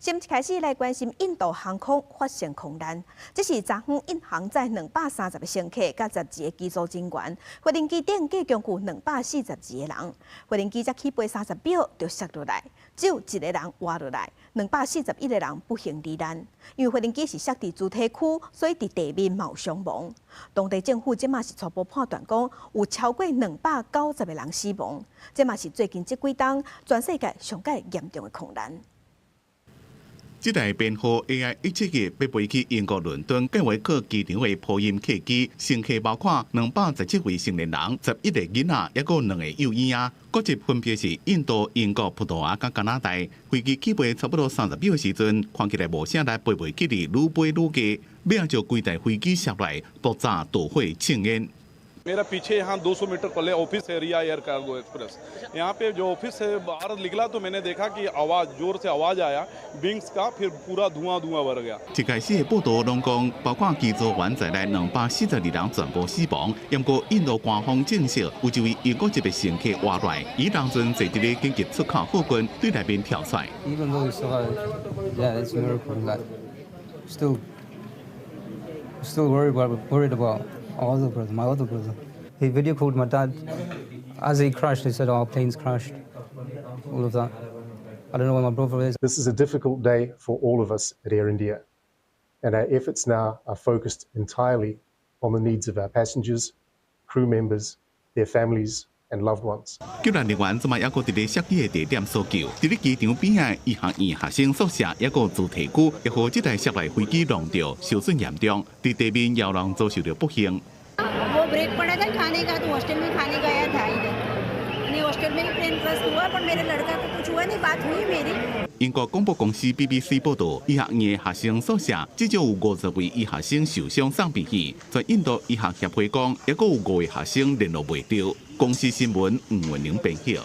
先一开始来关心印度航空发生空难，这是昨昏印航载230个乘客甲12个机组人员，飞行机顶计共有242个人，飞行机才起飞30秒就摔落来，只有1个人活落来，241个人不幸罹难。因为飞行机是摔伫主体区，所以伫地面冇伤亡。当地政府即马是初步判断讲，有超过290个人死亡，这嘛是最近这几冬全世界上界严重的空难。 这台编号 AI171被飞去英国伦敦介维克机场的波音客机，乘客包括217位成年人、11个囡仔，还有2个幼婴啊。国籍分别是印度、英国、葡萄牙甲加拿大。飞机起飞差不多30秒时阵，看起来无啥来飞机哩愈飞愈低，尾仔就规台飞机摔来，爆炸导火庆烟。 मेरा पीछे यहाँ 200 मीटर पहले office area air cargo express यहाँ पे जो ऑफिस से बाहर निकला तो मैंने देखा कि आवाज जोर से आवाज आया विंग्स का फिर पूरा धुआं भर गया 一开始的报道拢讲，包括机组员在内242人全部死亡。不过印度官方证实，有一位英国籍的乘客活来，伊当阵坐伫咧紧急出口附近，对内面跳出来。Even though we survived, yeah, it's a miracle. Like, still worried about. My other brother. He video called my dad. As he crashed, he said, "Our plane's crashed." All of that. I don't know where my brother is. This is a difficult day for all of us at Air India, and our efforts now are focused entirely on the needs of our passengers, crew members, their families, and loved ones. 救援人员即卖还阁伫咧涉事的地点搜救，伫咧机场边仔医学院学生宿舍，还阁主题区，亦和这台摔来飞机弄到受损严重，伫地面有人遭受到不幸。 वो ब्रेक पड़ा था खाने का तो हॉस्टल में खाने गया था इधर नहीं हॉस्टल में ही प्लेन क्रैश हुआ पर मेरे लड़का को कुछ हुआ नहीं बात हुई मेरी 英国广播公司 BBC 报道，医学院的学生宿舍至少有50位医学生受伤送病去。全印度医学协会讲，还阁有5位学生联络袂到。公司新闻吴文玲编写。